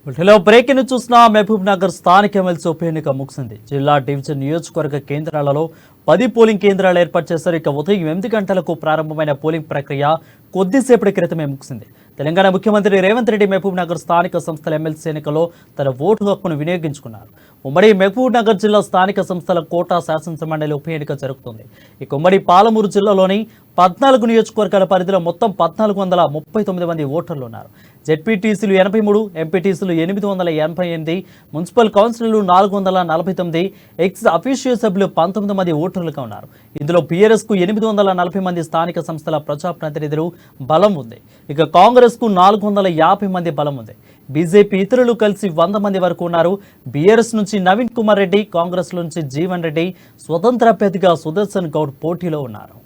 Hello breaking చూసిన మహబూబ్ నగర్ స్థానిక MLC ఉప ఎన్నిక ముగిసింది. జిల్లా డివిజన్ నియోజకవర్గ కేంద్రాలలో 10 పోలింగ్ కేంద్రాలు ఏర్పాటు చేశారు. ఇక ఉదయం 8 గంటలకు ప్రారంభమైన పోలింగ్ ప్రక్రియ కొద్దిసేపటి క్రితమే ముగిసింది. తెలంగాణ ముఖ్యమంత్రి రేవంత్ రెడ్డి మహబూబ్ నగర్ స్థానిక సంస్థల ఎమ్మెల్సీ ఎన్నికలో తన ఓటు హక్కును వినియోగించుకున్నారు. ఉమ్మడి మహబూబ్ నగర్ జిల్లా స్థానిక సంస్థల కోటా శాసనసభ్యుల ఉప ఎన్నిక జరుగుతుంది. ఇక ఉమ్మడి పాలమూరు జిల్లాలోని 14 నియోజకవర్గాల పరిధిలో మొత్తం 1439 మంది ఓటర్లు ఉన్నారు. జెడ్పీటీసీలు 83, ఎంపీటీసీలు 888, మున్సిపల్ కౌన్సిలర్లు 449, ఎక్స్ అఫీషియల్ సభ్యులు 19 మంది ఓటర్లుగా ఉన్నారు. ఇందులో బీఆర్ఎస్ కు 840 మంది స్థానిక సంస్థల ప్రజాప్రతినిధులు బలం ఉంది. ఇక కాంగ్రెస్ కు 450 మంది బలం ఉంది. బీజేపీ ఇతరులు కలిసి 100 మంది వరకు ఉన్నారు. బీఆర్ఎస్ నుంచి నవీన్ కుమార్ రెడ్డి, కాంగ్రెస్ నుంచి జీవన్ రెడ్డి, స్వతంత్ర అభ్యర్థిగా సుదర్శన్ గౌడ్ పోటీలో ఉన్నారు.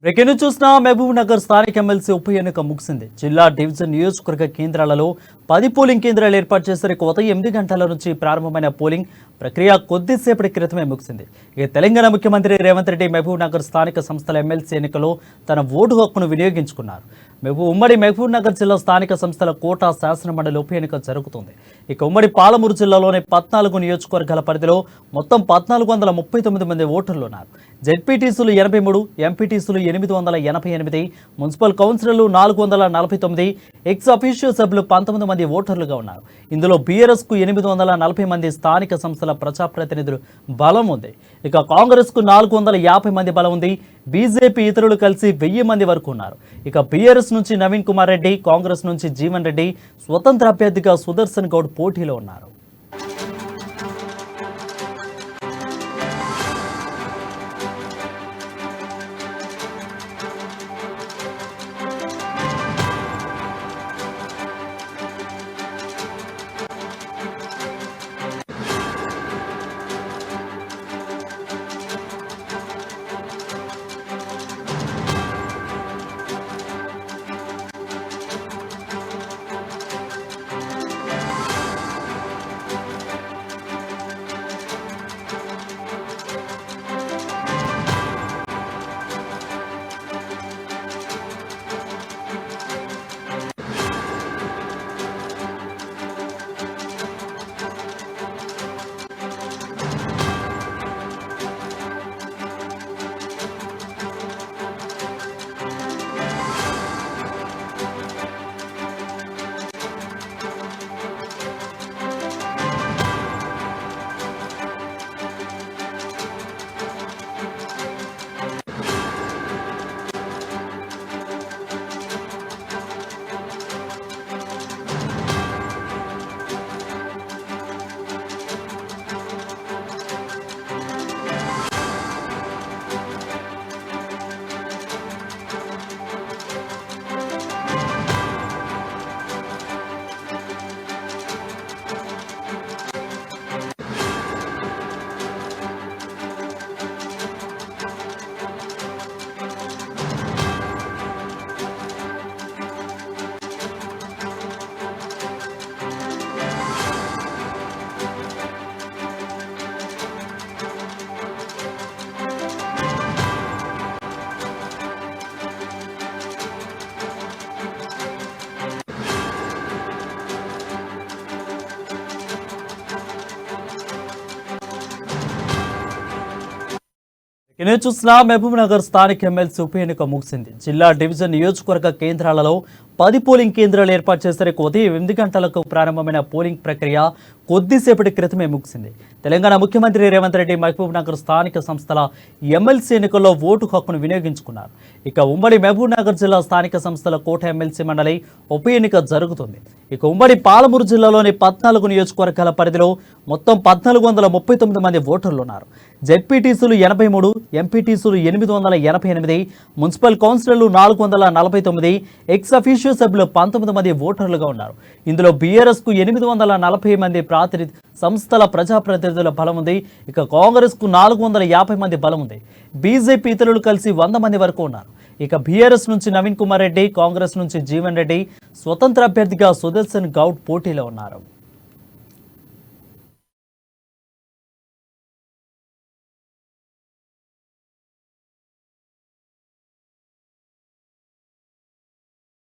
బ్రేకింగ్ చూసిన మహబూబ్ నగర్ స్థానిక ఎమ్మెల్సీ ఉప ఎన్నిక ముగిసింది. జిల్లా డివిజన్ నియోజకవర్గ కేంద్రాలలో 10 పోలింగ్ కేంద్రాలు ఏర్పాటు చేశారు. ఉదయం 8 గంటల నుంచి ప్రారంభమైన పోలింగ్ ప్రక్రియ కొద్దిసేపటి క్రితమే ముగిసింది. ఇక తెలంగాణ ముఖ్యమంత్రి రేవంత్ రెడ్డి మహబూబ్ నగర్ స్థానిక సంస్థల ఎమ్మెల్సీ ఎన్నికలో తన ఓటు హక్కును వినియోగించుకున్నారు. ఉమ్మడి మహబూబ్ నగర్ జిల్లా స్థానిక సంస్థల కోటా శాసనమండలి ఉప ఎన్నిక జరుగుతుంది. ఇక ఉమ్మడి పాలమూరు జిల్లాలోని 14 నియోజకవర్గాల పరిధిలో మొత్తం 1439 మంది ఓటర్లు ఉన్నారు. జెడ్పీటీసీలు 83, ఎంపీటీసీలు 888, మున్సిపల్ కౌన్సిలర్లు 449, ఎక్స్ అఫీషియల్ సభ్యులు 19 మంది ఓటర్లుగా ఉన్నారు. ఇందులో బీఆర్ఎస్ కు 840 మంది స్థానిక సంస్థల ప్రజాప్రతినిధులు బలం ఉంది. ఇక కాంగ్రెస్ కు 450 మంది బలం ఉంది. బీజేపీ ఇతరులు కలిసి 1000 మంది వరకు ఉన్నారు. ఇక బీఆర్ఎస్ నుంచి నవీన్ కుమార్ రెడ్డి, కాంగ్రెస్ నుంచి జీవన్ రెడ్డి, స్వతంత్ర అభ్యర్థిగా సుదర్శన్ గౌడ్ పోటీలో ఉన్నారు. ఈయన చూసిన మహబూబ్ నగర్ స్థానిక ఎమ్మెల్సీ ఉప ఎన్నిక ముగిసింది. జిల్లా డివిజన్ నియోజకవర్గ కేంద్రాలలో 10 పోలింగ్ కేంద్రాలు ఏర్పాటు చేసరికి ఉదయం 8 గంటలకు ప్రారంభమైన పోలింగ్ ప్రక్రియ కొద్దిసేపటి క్రితమే ముగిసింది. తెలంగాణ ముఖ్యమంత్రి రేవంత్ రెడ్డి మహబూబ్ నగర్ స్థానిక సంస్థల ఎమ్మెల్సీ ఎన్నికల్లో ఓటు హక్కును వినియోగించుకున్నారు. ఇక ఉమ్మడి మహబూబ్ నగర్ జిల్లా స్థానిక సంస్థల కోట ఎమ్మెల్సీ మండలి ఉప ఎన్నిక జరుగుతుంది. ఇక ఉమ్మడి పాలమూరు జిల్లాలోని 14 నియోజకవర్గాల పరిధిలో మొత్తం 1439 మంది ఓటర్లు ఉన్నారు. జెడ్పీటీసీలు 83, ఎంపీటీసీలు 888, మున్సిపల్ కౌన్సిలర్లు 449, ఎక్స్ అఫీషియో సభ్యులు 19 మంది ఓటర్లుగా ఉన్నారు. ఇందులో బీఆర్ఎస్ కు 840 మంది సంస్థల ప్రజాప్రతినిధుల బలం ఉంది. ఇక కాంగ్రెస్ కు 450 మంది బలం ఉంది. బీజేపీ ఇతరులు కలిసి 100 మంది వరకు ఉన్నారు. ఇక బీఆర్ఎస్ నుంచి నవీన్ కుమార్ రెడ్డి, కాంగ్రెస్ నుంచి జీవన్ రెడ్డి, స్వతంత్ర అభ్యర్థిగా సుదర్శన్ గౌడ్ పోటీలో ఉన్నారు.